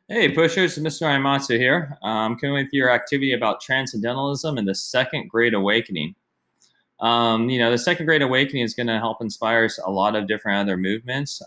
Hey, pushers, Mr. Imatsu here. Coming with your activity about Transcendentalism and the Second Great Awakening. The Second Great Awakening is going to help inspire a lot of different other movements.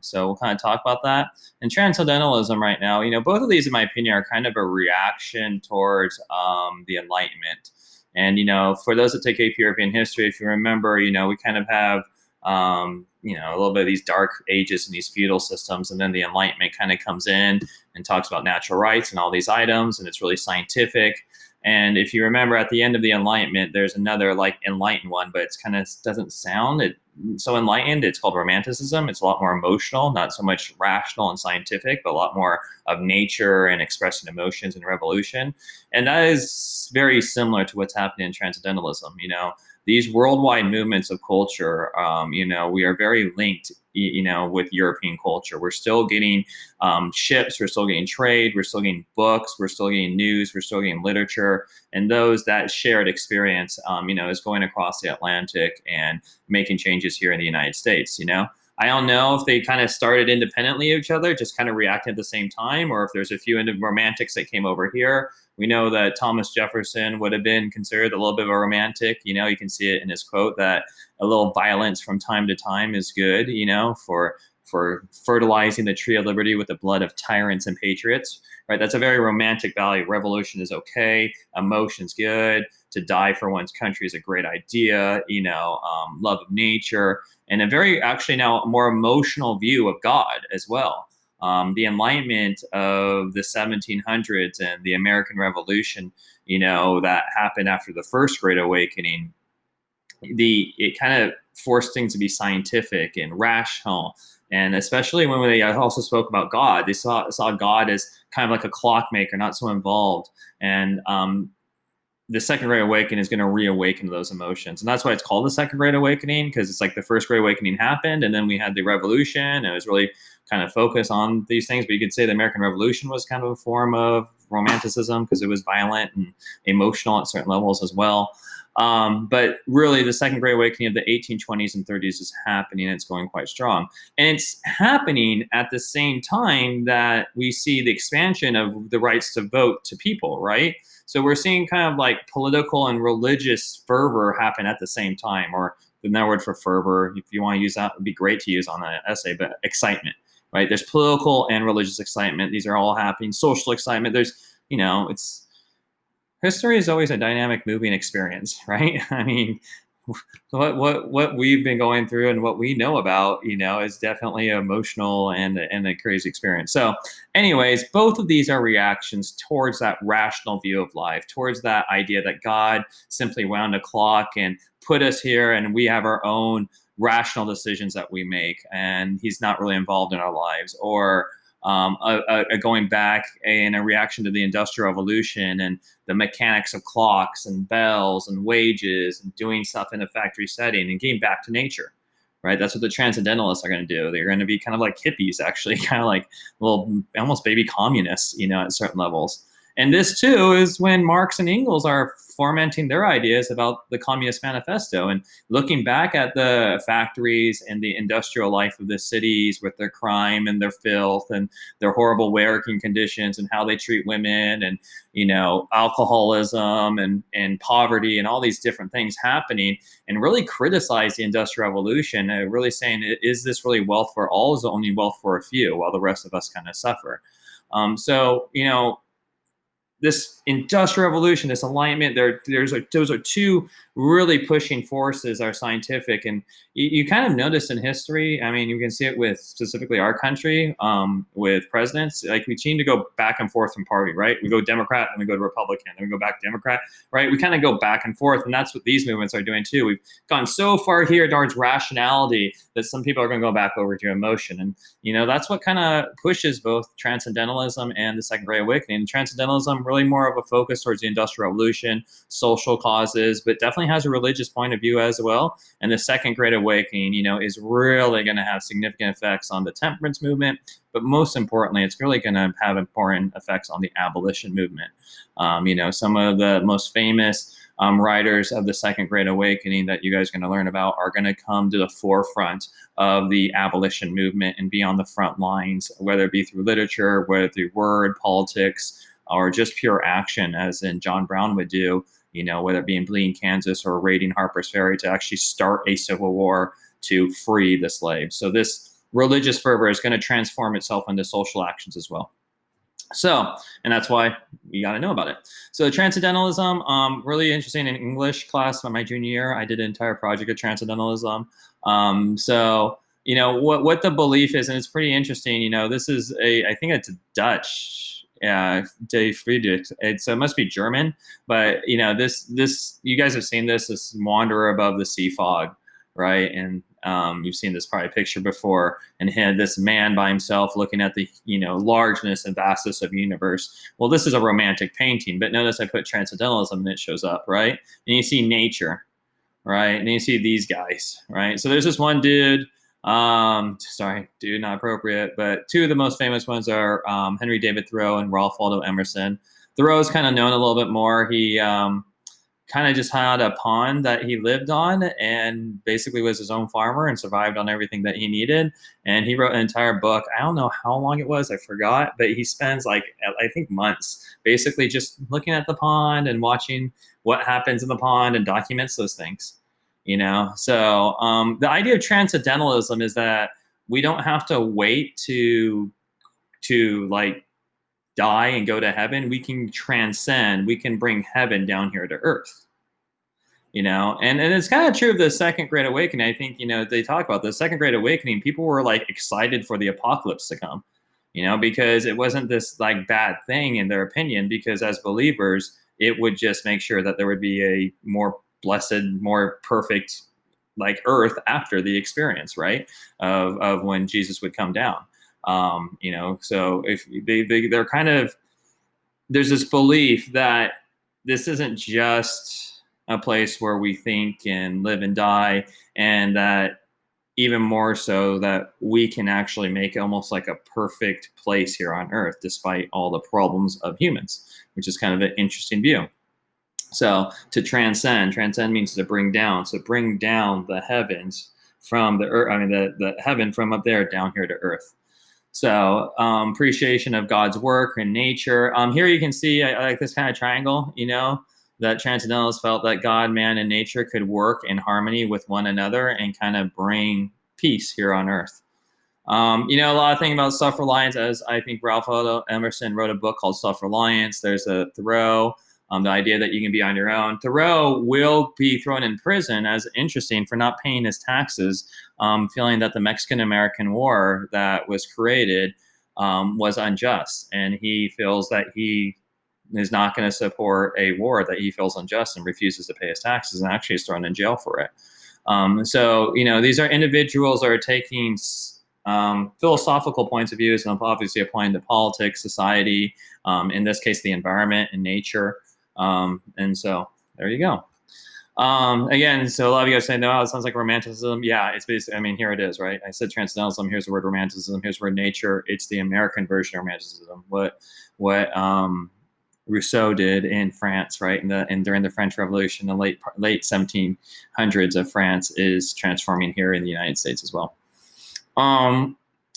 So we'll kind of talk about that. And Transcendentalism right now, both of these, in my opinion, are kind of a reaction towards the Enlightenment. And, for those that take AP European history, if you remember, we kind of have a little bit of these dark ages and these feudal systems, and then the Enlightenment kind of comes in and talks about natural rights and all these items, and it's really scientific. And if you remember, at the end of the Enlightenment, there's another like enlightened one, but it's kind of doesn't sound so enlightened. It's called Romanticism. It's a lot more emotional, not so much rational and scientific, but a lot more of nature and expressing emotions and revolution. And that is very similar to what's happening in Transcendentalism. These worldwide movements of culture, we are very linked, with European culture. We're still getting ships, we're still getting trade, we're still getting books, we're still getting news, we're still getting literature, and that shared experience, is going across the Atlantic and making changes here in the United States. I don't know if they kind of started independently of each other, just kind of reacting at the same time, or if there's a few romantics that came over here. We know that Thomas Jefferson would have been considered a little bit of a romantic. You can see it in his quote that a little violence from time to time is good, for fertilizing the tree of liberty with the blood of tyrants and patriots, right? That's a very romantic value. Revolution is okay. Emotion's good. To die for one's country is a great idea. Love of nature, and a very actually now more emotional view of God as well. The Enlightenment of the 1700s and the American Revolution, that happened after the First Great Awakening, it kind of forced things to be scientific and rational. And especially when they also spoke about God, they saw God as kind of like a clockmaker, not so involved. And the Second Great Awakening is going to reawaken those emotions. And that's why it's called the Second Great Awakening, because it's like the First Great Awakening happened, and then we had the Revolution, and it was really kind of focused on these things. But you could say the American Revolution was kind of a form of romanticism because it was violent and emotional at certain levels as well. But really, the Second Great Awakening of the 1820s and 30s is happening, and it's going quite strong. And it's happening at the same time that we see the expansion of the rights to vote to people, right? So we're seeing kind of like political and religious fervor happen at the same time, or another word for fervor, if you want to use that, would be great to use on an essay, but excitement, right? There's political and religious excitement. These are all happening. Social excitement. It's history is always a dynamic moving experience, right? I mean, what we've been going through and what we know about, is definitely emotional and a crazy experience. So, anyways, both of these are reactions towards that rational view of life, towards that idea that God simply wound a clock and put us here, and we have our own rational decisions that we make, and He's not really involved in our lives, or going back in a reaction to the Industrial Revolution and the mechanics of clocks and bells and wages and doing stuff in a factory setting and getting back to nature, right? That's what the Transcendentalists are going to do. They're going to be kind of like hippies, actually, kind of like little, almost baby communists, at certain levels. And this, too, is when Marx and Engels are fomenting their ideas about the Communist Manifesto and looking back at the factories and the industrial life of the cities with their crime and their filth and their horrible working conditions and how they treat women and, alcoholism and poverty and all these different things happening, and really criticize the Industrial Revolution, really saying, is this really wealth for all? Is it only wealth for a few while the rest of us kind of suffer? This Industrial Revolution, this alignment, those are two really pushing forces are scientific. And you kind of notice in history, I mean, you can see it with specifically our country, with presidents, like we seem to go back and forth from party, right? We go Democrat and we go to Republican, then we go back to Democrat, right? We kind of go back and forth. And that's what these movements are doing too. We've gone so far here towards rationality that some people are going to go back over to emotion. And, that's what kind of pushes both Transcendentalism and the Second Great Awakening. Transcendentalism really more of a focus towards the Industrial Revolution, social causes, but definitely has a religious point of view as well. And the Second Great Awakening, is really going to have significant effects on the temperance movement, but most importantly, it's really going to have important effects on the abolition movement. Some of the most famous writers of the Second Great Awakening that you guys are going to learn about are going to come to the forefront of the abolition movement and be on the front lines, whether it be through literature, whether through word, politics, or just pure action, as in John Brown would do, whether it be in Bleeding Kansas or raiding Harper's Ferry to actually start a civil war to free the slaves. So this religious fervor is going to transform itself into social actions as well. So, and that's why you got to know about it. So Transcendentalism, really interesting in English class my junior year. I did an entire project of Transcendentalism. So, what the belief is, and it's pretty interesting, this is I think it's Dutch, De Friedrich. So it must be German, but this you guys have seen this wanderer above the sea fog, right? And you've seen this probably picture before, and had this man by himself looking at the largeness and vastness of the universe. Well, this is a romantic painting, but notice I put Transcendentalism and it shows up, right? And you see nature, right? And you see these guys, right? So there's this one dude. Sorry, dude, not appropriate. But two of the most famous ones are Henry David Thoreau and Ralph Waldo Emerson. Thoreau is kind of known a little bit more. He kind of just had a pond that he lived on and basically was his own farmer and survived on everything that he needed. And he wrote an entire book. I don't know how long it was, I forgot, but he spends I think months basically just looking at the pond and watching what happens in the pond and documents those things. So the idea of transcendentalism is that we don't have to wait to die and go to heaven. We can transcend. We can bring heaven down here to earth. And it's kind of true of the Second Great Awakening. I think they talk about the Second Great Awakening. People were excited for the apocalypse to come, because it wasn't this bad thing in their opinion. Because as believers, it would just make sure that there would be a more blessed, more perfect earth after the experience, right? Of when Jesus would come down. So if they're kind of, there's this belief that this isn't just a place where we think and live and die, and that even more so that we can actually make almost like a perfect place here on earth, despite all the problems of humans, which is kind of an interesting view. So to transcend means to bring down. So bring down the heavens from the earth, the heaven from up there down here to earth. So appreciation of God's work and nature. Here you can see I like this kind of triangle, that Transcendentalists felt that God, man, and nature could work in harmony with one another and kind of bring peace here on earth. A lot of things about self-reliance, as I think Ralph Waldo Emerson wrote a book called Self-Reliance. There's a Thoreau, the idea that you can be on your own. Thoreau will be thrown in prison, as interesting, for not paying his taxes, feeling that the Mexican-American War that was created was unjust. And he feels that he is not going to support a war that he feels unjust and refuses to pay his taxes, and actually is thrown in jail for it. So these are individuals that are taking philosophical points of views and obviously applying to politics, society, in this case, the environment and nature. And so there you go. Again, so a lot of you guys say, no, it sounds like romanticism. Yeah, it's basically, here it is, right? I said transcendentalism, here's the word romanticism, here's the word nature. It's the American version of romanticism. What Rousseau did in France, right? And during the French Revolution, the late 1700s of France is transforming here in the United States as well. I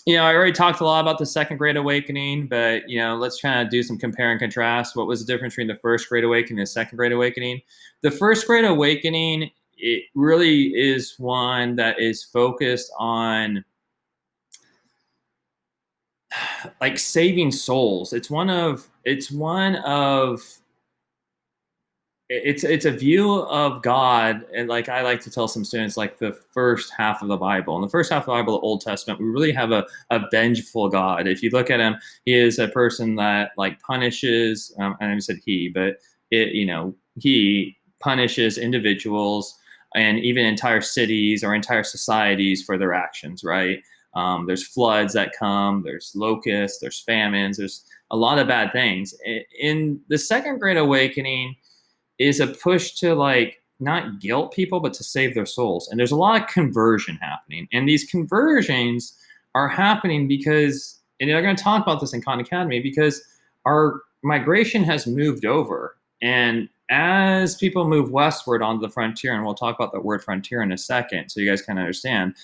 already talked a lot about the Second Great Awakening, but let's try to do some compare and contrast. What was the difference between the First Great Awakening and the Second Great Awakening? The First Great Awakening, it really is one that is focused on saving souls. It's a view of God, and I like to tell some students, the first half of the Bible. In the first half of the Bible, the Old Testament, we really have a vengeful God. If you look at him, he is a person that punishes. And I said he, but he punishes individuals and even entire cities or entire societies for their actions. Right? There's floods that come. There's locusts. There's famines. There's a lot of bad things. In the Second Great Awakening is a push to not guilt people, but to save their souls. And there's a lot of conversion happening. And these conversions are happening because, and they're going to talk about this in Khan Academy, because our migration has moved over. And as people move westward onto the frontier, and we'll talk about the word frontier in a second, so you guys kind of understand,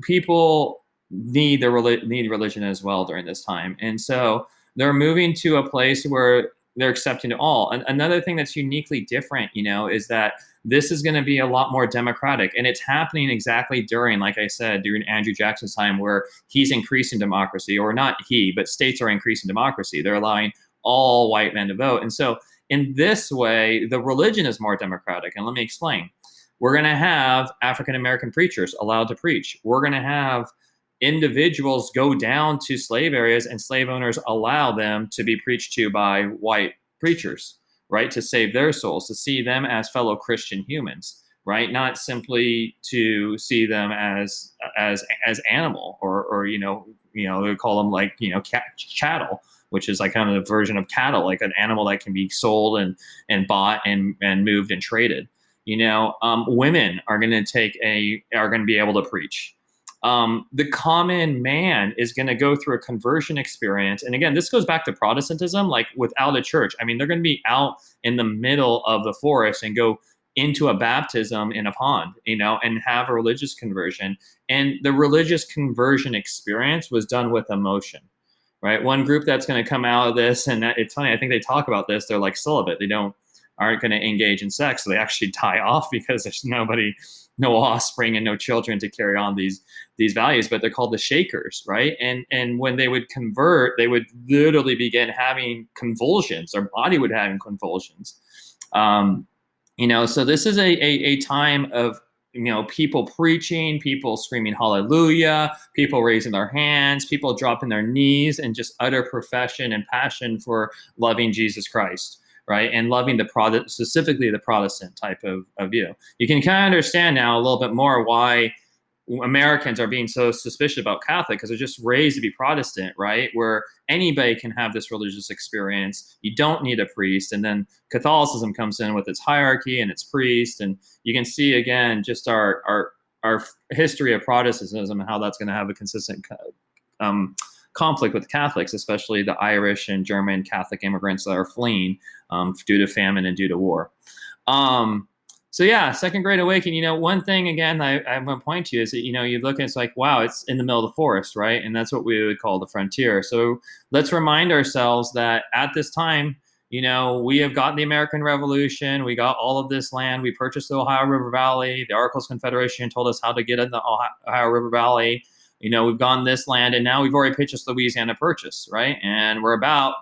people need religion as well during this time, and so they're moving to a place where they're accepting all. And another thing that's uniquely different, is that this is going to be a lot more democratic, and it's happening exactly during, like I said, during Andrew Jackson's time, where he's increasing democracy, or not he, but states are increasing democracy. They're allowing all white men to vote, and so in this way, the religion is more democratic. And let me explain. We're going to have African American preachers allowed to preach. We're going to have individuals go down to slave areas, and slave owners allow them to be preached to by white preachers, right? To save their souls, to see them as fellow Christian humans, right? Not simply to see them as animal, or they call them like chattel, which is like kind of a version of cattle, like an animal that can be sold and bought and moved and traded. Women are going to be able to preach. The common man is going to go through a conversion experience. And again, this goes back to Protestantism, like without a church. I mean, they're going to be out in the middle of the forest and go into a baptism in a pond, and have a religious conversion. And the religious conversion experience was done with emotion, right? One group that's going to come out of this, and it's funny, I think they talk about this, they're like celibate. They aren't going to engage in sex. So they actually die off because there's no offspring and no children to carry on these values, but they're called the Shakers, right? And when they would convert, they would literally begin having convulsions. Their body would have convulsions. So this is a time of, people preaching, people screaming hallelujah, people raising their hands, people dropping their knees, and just utter profession and passion for loving Jesus Christ, right? And loving specifically the Protestant type of view. You can kind of understand now a little bit more why Americans are being so suspicious about Catholic, because they're just raised to be Protestant, right? Where anybody can have this religious experience. You don't need a priest. And then Catholicism comes in with its hierarchy and its priest. And you can see, again, just our history of Protestantism and how that's going to have a consistent conflict with Catholics, especially the Irish and German Catholic immigrants that are fleeing due to famine and due to war. So yeah, Second Great Awakening. One thing again I'm going to point to is that you look and it's like, wow, it's in the middle of the forest, right? And that's what we would call the frontier. So let's remind ourselves that at this time, we have gotten the American Revolution. We got all of this land. We purchased the Ohio River Valley. The Articles of Confederation told us how to get in the Ohio River Valley. We've gotten this land, and now we've already purchased Louisiana Purchase, right? And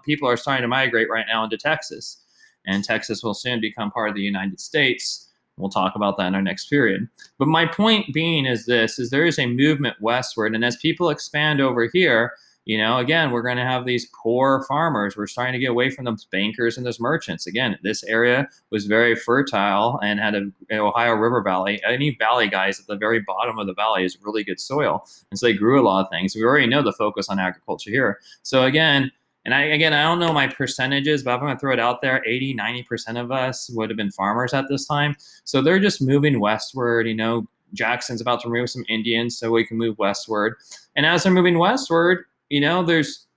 people are starting to migrate right now into Texas, and Texas will soon become part of the United States. We'll talk about that in our next period. But my point being is there is a movement westward, and as people expand over here, again, we're going to have these poor farmers. We're starting to get away from those bankers and those merchants. Again, this area was very fertile and had an Ohio River Valley. Any valley, guys, at the very bottom of the valley is really good soil. And so they grew a lot of things. We already know the focus on agriculture here. So again, and I don't know my percentages, but I'm going to throw it out there. 80-90% of us would have been farmers at this time. So they're just moving westward. Jackson's about to remove some Indians so we can move westward. And as they're moving westward, there's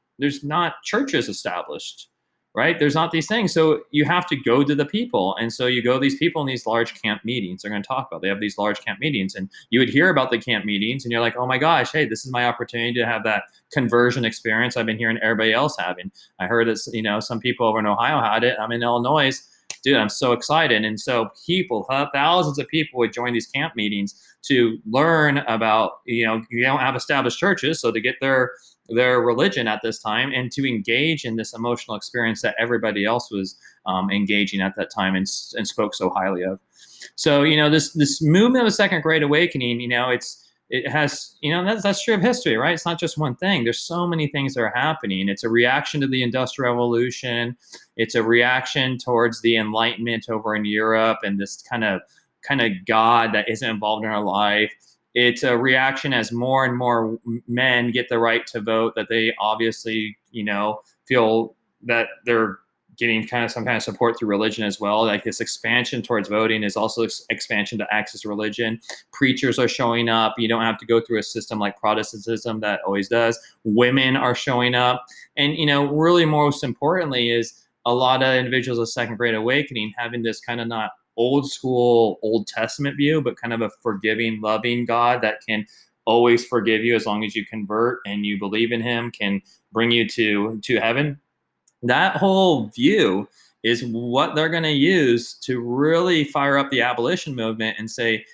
not churches established, right? There's not these things. So you have to go to the people. And so you go to these people in these large camp meetings. They're going to talk about, they have these large camp meetings, and you would hear about the camp meetings and you're like, oh my gosh, hey, this is my opportunity to have that conversion experience I've been hearing everybody else having. I heard this, some people over in Ohio had it. I'm in Illinois. Dude, I'm so excited. And so thousands of people would join these camp meetings to learn about, you don't have established churches. So to get their religion at this time and to engage in this emotional experience that everybody else was engaging at that time and spoke so highly of. So, this movement of the Second Great Awakening, it has, that's true of history, right? It's not just one thing. There's so many things that are happening. It's a reaction to the Industrial Revolution. It's a reaction towards the Enlightenment over in Europe and this kind of God that isn't involved in our life. It's a reaction as more and more men get the right to vote, that they obviously, feel that they're getting some kind of support through religion as well. Like this expansion towards voting is also expansion to access religion. Preachers are showing up. You don't have to go through a system like Protestantism that always does. Women are showing up. And, really most importantly is a lot of individuals of Second Great Awakening having this kind of not old school Old Testament view, but kind of a forgiving, loving God that can always forgive you as long as you convert and you believe in Him, can bring you to heaven. That whole view is what they're going to use to really fire up the abolition movement and say,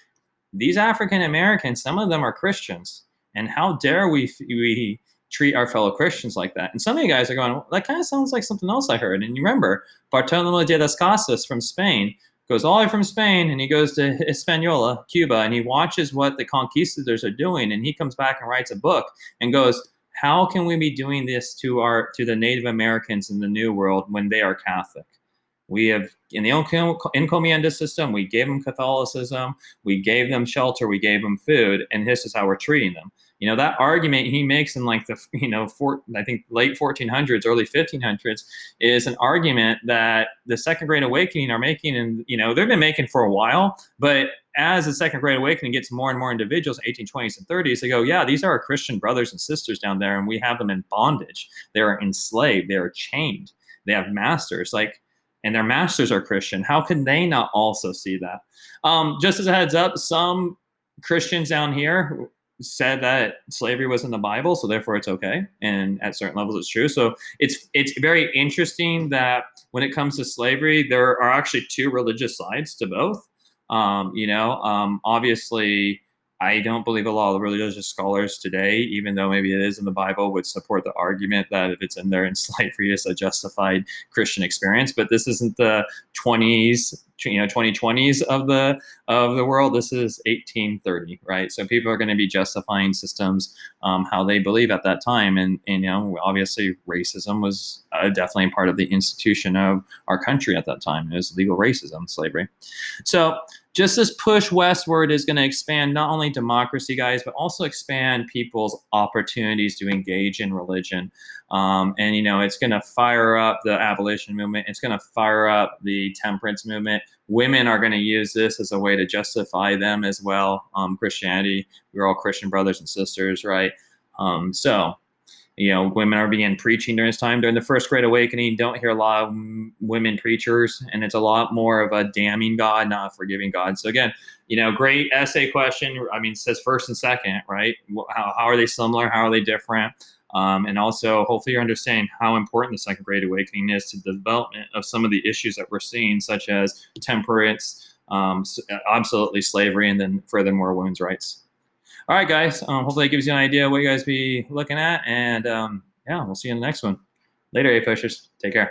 these African Americans, some of them are Christians, and how dare we treat our fellow Christians like that? And some of you guys are going, well, that kind of sounds like something else I heard. And you remember, Bartolomé de las Casas from Spain goes all the way from Spain, and he goes to Hispaniola, Cuba, and he watches what the conquistadors are doing, and he comes back and writes a book and goes, how can we be doing this to the Native Americans in the New World when they are Catholic? We have, in the encomienda system, we gave them Catholicism, we gave them shelter, we gave them food, and this is how we're treating them. You know, that argument he makes in like the, I think late 1400s, early 1500s is an argument that the Second Great Awakening are making, and, they've been making for a while, but as the Second Great Awakening gets more and more individuals, 1820s and 30s, they go, yeah, these are our Christian brothers and sisters down there, and we have them in bondage. They are enslaved. They are chained. They have masters. And their masters are Christian. How can they not also see that? Just as a heads up, some Christians down here said that slavery was in the Bible, so therefore it's okay. And at certain levels, it's true. So it's very interesting that when it comes to slavery, there are actually two religious sides to both. Obviously, I don't believe a lot of the religious scholars today, even though maybe it is in the Bible, would support the argument that if it's in there in slavery, it's a justified Christian experience. But this isn't the 2020s of the world. This is 1830, right? So people are going to be justifying systems how they believe at that time, and obviously racism was definitely part of the institution of our country at that time. It was legal racism, slavery. So just this push westward is going to expand not only democracy, guys, but also expand people's opportunities to engage in religion. It's going to fire up the abolition movement. It's going to fire up the temperance movement. Women are going to use this as a way to justify them as well. Christianity, we're all Christian brothers and sisters, right? Women are being preaching during this time. During the First Great Awakening, don't hear a lot of women preachers, and it's a lot more of a damning God, not a forgiving God. So again, great essay question. I mean, it says first and second, right? How are they similar? How are they different? And also, hopefully you're understanding how important the Second Great Awakening is to the development of some of the issues that we're seeing, such as temperance, absolutely slavery, and then furthermore, women's rights. All right, guys. Hopefully it gives you an idea of what you guys be looking at. And yeah, we'll see you in the next one. Later, A-Fishers. Take care.